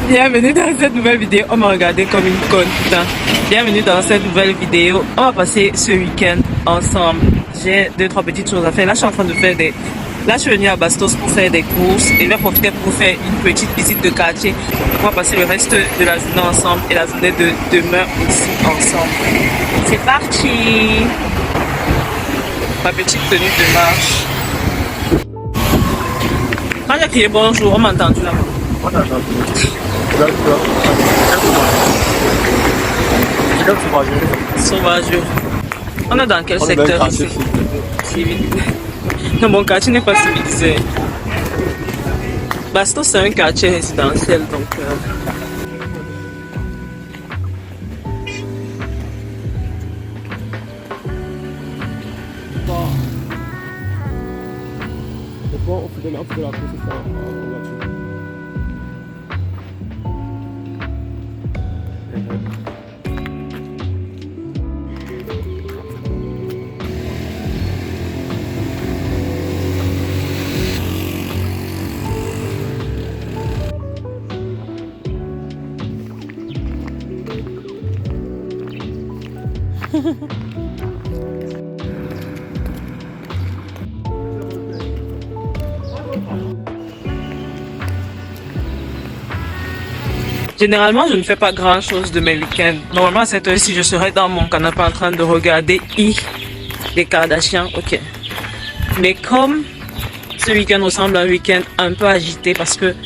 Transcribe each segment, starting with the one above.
Bienvenue dans cette nouvelle vidéo. On m'a regardé comme une conne, putain. Bienvenue dans cette nouvelle vidéo. On va passer ce week-end ensemble. J'ai 2-3 petites choses à faire. Là, je suis en train de faire des... Là, je suis venue à Bastos pour faire des courses. Et je vais profiter pour faire une petite visite de quartier. On va passer le reste de la journée ensemble et la journée de demain aussi ensemble. C'est parti. Ma petite tenue de marche. Quand j'ai crié bonjour, on m'a entendu là-bas. Sauvagerie. On est dans quel secteur ici? Non, mon quartier n'est pas civilisé. Bastos, c'est un quartier résidentiel, donc... On fait de la course en voiture. Généralement, je ne fais pas grand chose de mes week-ends. Normalement, à cette heure-ci, je serais dans mon canapé en train de regarder les Kardashians. Ok. Mais comme ce week-end ressemble à un week-end un peu agité parce que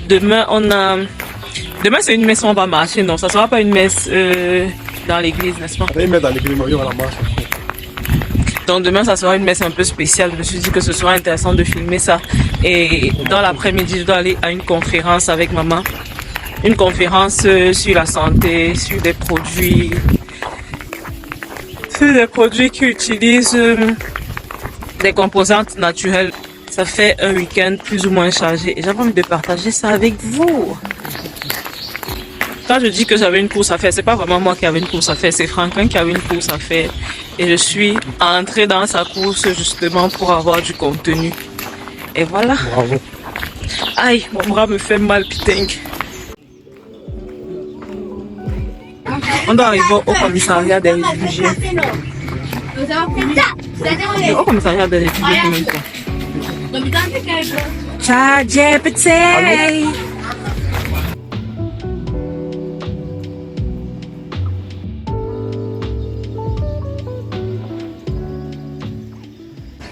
demain, demain, c'est une messe où on va marcher. Non, ça ne sera pas une messe dans l'église, n'est-ce pas? Une messe dans l'église, il y aura la marche. Donc demain, ça sera une messe un peu spéciale. Je me suis dit que ce sera intéressant de filmer ça. Et dans l'après-midi, je dois aller à une conférence avec maman. Une conférence sur la santé, sur des produits qui utilisent des composantes naturelles. Ça fait un week-end plus ou moins chargé et j'avais envie de partager ça avec vous. Quand je dis que j'avais une course à faire, c'est pas vraiment moi qui avais une course à faire, c'est Franklin qui avait une course à faire. Et je suis entrée dans sa course justement pour avoir du contenu. Et voilà. Bravo. Aïe, mon bras me fait mal, putain. On doit arriver au commissariat des réfugiés. Au commissariat des réfugiés, combien de temps? Ciao, Jepete.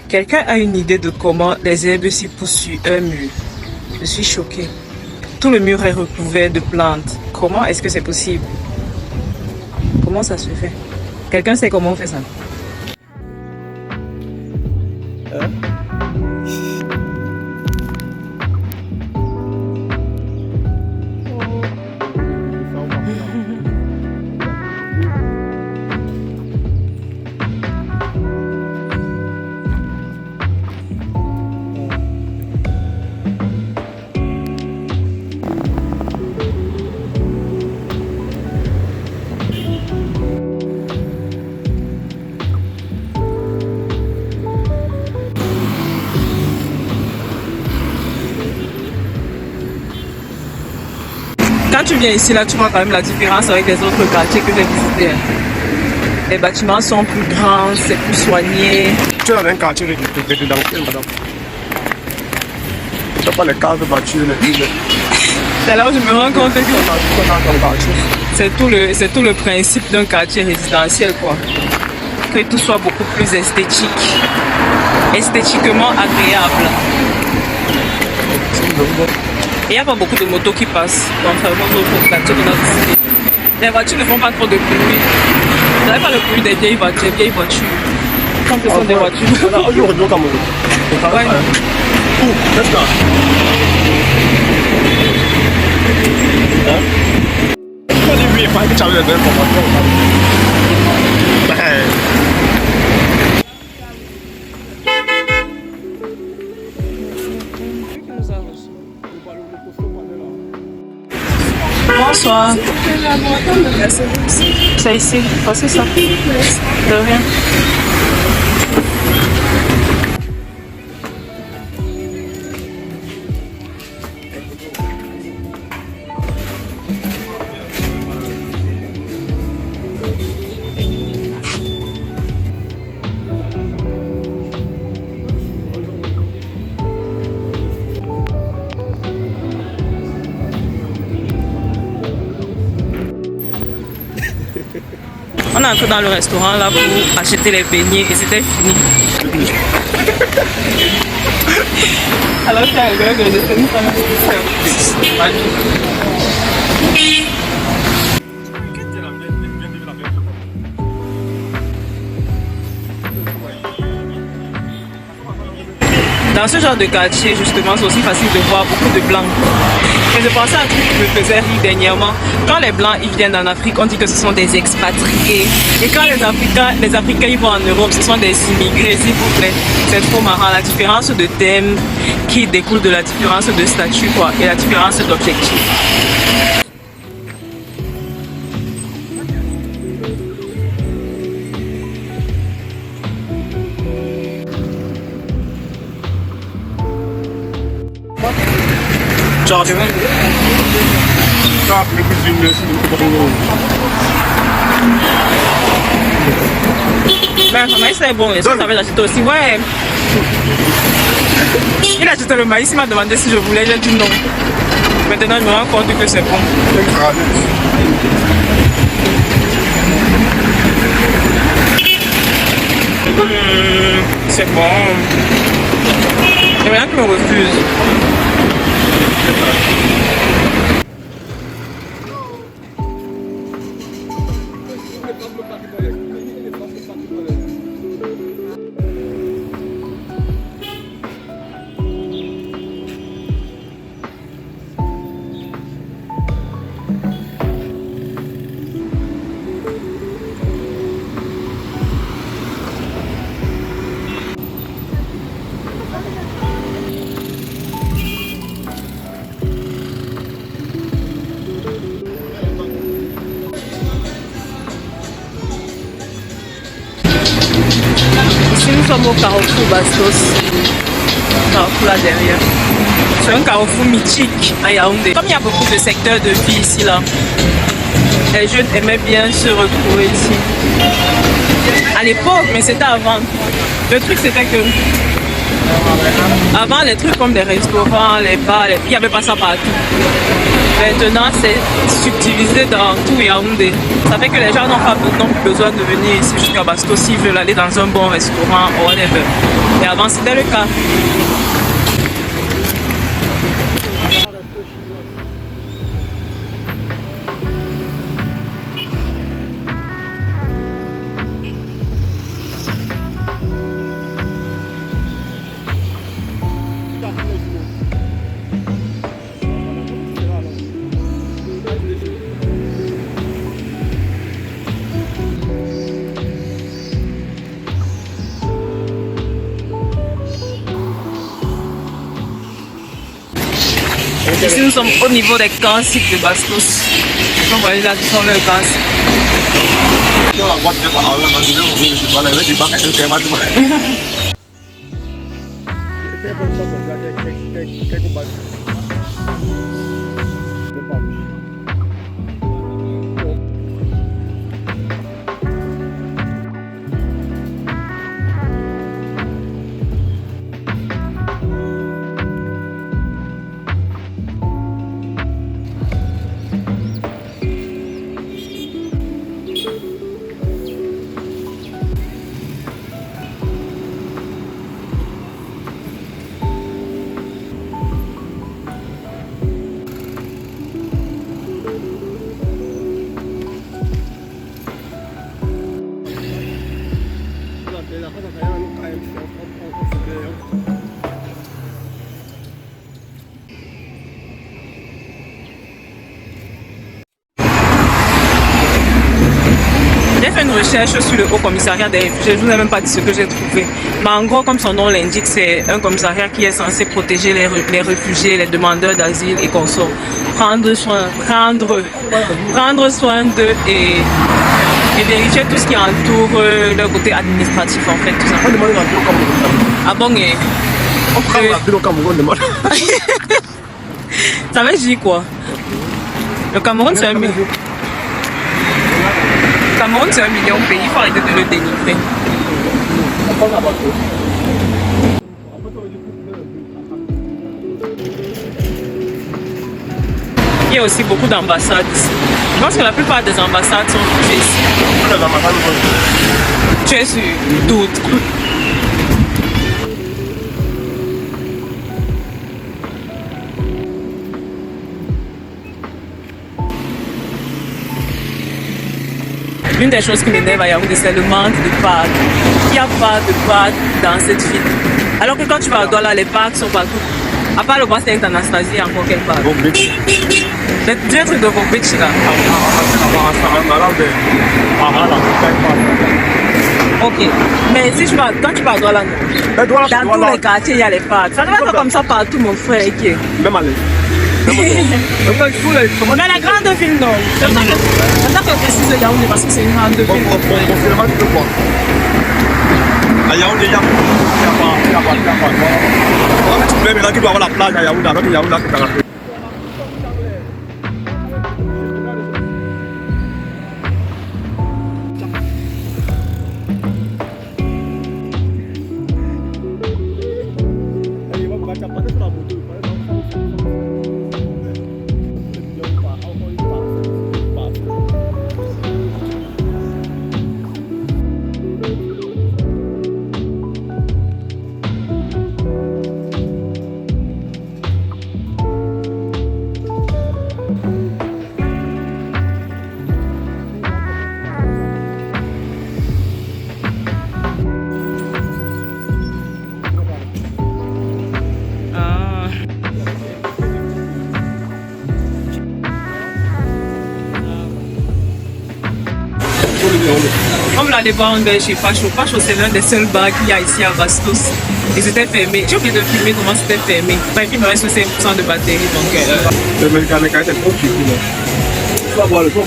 Quelqu'un a une idée de comment les herbes s'y poussent sur un mur? Je suis choquée. Tout le mur est recouvert de plantes. Comment est-ce que c'est possible? Comment ça se fait? Quelqu'un sait comment on fait ça? Quand tu viens ici, là, tu vois quand même la différence avec les autres quartiers que j'ai visités. Les bâtiments sont plus grands, c'est plus soigné. Tu es dans un quartier résidentiel, madame. Tu n'as pas les cases battues, les villes. C'est là où je me rends compte que c'est tout le principe d'un quartier résidentiel, quoi. Que tout soit beaucoup plus esthétique, esthétiquement agréable. Et il n'y a pas beaucoup de motos qui passent, contrairement aux autres quartiers qu'on a visités. Les voitures ne font pas trop de bruit. Vous n'avez pas le bruit des vieilles voitures, Quand ce sont des voitures. Ouais. Bonsoir. C'est ici. Passez ça. De rien. On est entré dans le restaurant là pour acheter les beignets et c'était fini. Alors je suis arrivée que je suis dans ce genre de quartier, justement, c'est aussi facile de voir beaucoup de blancs. Et je pensais à un truc qui me faisait rire dernièrement. Quand les blancs ils viennent en Afrique, on dit que ce sont des expatriés. Et quand les Africains ils vont en Europe, ce sont des immigrés, s'il vous plaît. C'est trop marrant. La différence de thème qui découle de la différence de statut, quoi, et la différence d'objectif. Genre, je vais... Ben, le maïs c'est bon, est-ce que ça va l'acheter aussi? Ouais. Il a acheté le maïs, il m'a demandé si je voulais, j'ai dit non. Maintenant, je me rends compte que c'est bon. C'est bon. Il y a rien qui me refuse. Ici nous sommes au Carrefour Bastos. Carrefour là derrière. C'est un carrefour mythique à Yaoundé. Comme il y a beaucoup de secteurs de vie ici là, les jeunes aimaient bien se retrouver ici. À l'époque, mais c'était avant. Le truc c'était que avant les trucs comme les restaurants, les bars, il n'y avait pas ça partout. Maintenant c'est subdivisé dans tout Yaoundé. Ça fait que les gens n'ont plus besoin de venir ici jusqu'à Bastos s'ils veulent aller dans un bon restaurant ou whatever. Et avant c'était le cas. Ici nous sommes au niveau des camps cycles de Bastos. Donc voyez là, ce sont leurs camps. J'ai fait une recherche sur le Haut Commissariat des réfugiés, je ne vous ai même pas dit ce que j'ai trouvé. Mais en gros, comme son nom l'indique, c'est un commissariat qui est censé protéger les réfugiés, les demandeurs d'asile et consorts. Prendre soin d'eux et vérifier tout ce qui entoure leur côté administratif en fait, tout ça. Ah bon, et... Ça veut dire quoi? Le Cameroun c'est un... Le Cameroun, c'est un million de pays, il faut arrêter de le délivrer. Il y a aussi beaucoup d'ambassades ici. Je pense que la plupart des ambassades sont touchées ici. Tu es sûr? Toutes. L'une des choses qui m'énerve à Yaoundé, c'est le manque de parcs. Il n'y a pas de parc dans cette ville. Alors que quand tu vas à Douala, les parcs sont partout. À part le Brasserie avec Anastasie, il y a encore quel parc? Deux trucs de Vogue Beach là. Ok. Mais si quand tu vas à Douala, dans tous les quartiers, il y a les parcs. Ça ne va pas comme ça partout, mon frère. Même à l'aise. Mais la grande ville, non. C'est ça que je précise de Yaoundé parce que c'est une grande ville. À Yaoundé, il n'y a pas. Tu peux même qu'il doit avoir la plage à Yaoundé, alors que Yaoundé, c'est dans la plage. Comme la débat en chez Pacho. Pacho, c'est l'un des seuls bars qu'il y a ici à Bastos. Ils étaient fermés. J'ai oublié de filmer comment c'était fermé. Bref, il me reste 5% de batterie. Donc, le mécanicien est trop petit. Tu vas voir le plus.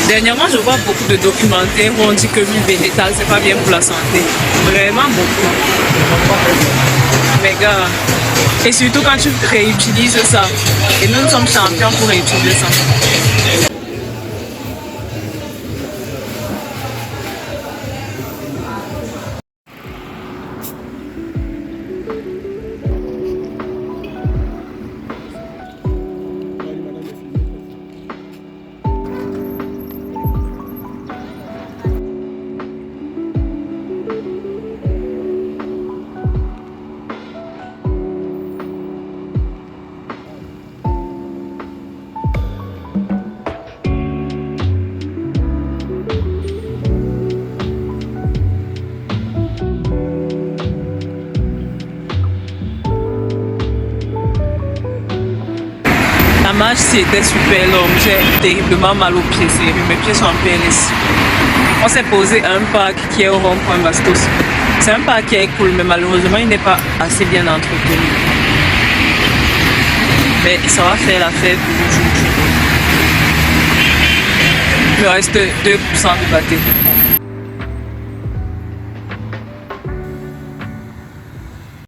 Dernièrement, je vois beaucoup de documentaires où on dit que l'huile végétale, c'est pas bien pour la santé. Vraiment beaucoup. Mais gars, et surtout quand tu réutilises ça. Et nous sommes champions pour réutiliser ça. La marche c'était super long, j'ai terriblement mal aux pieds, mes pieds sont en PLS. On s'est posé à un parc qui est au rond-point Bastos. C'est un parc qui est cool, mais malheureusement il n'est pas assez bien entretenu. Mais ça va faire la fête aujourd'hui. Il me reste 2% de batterie.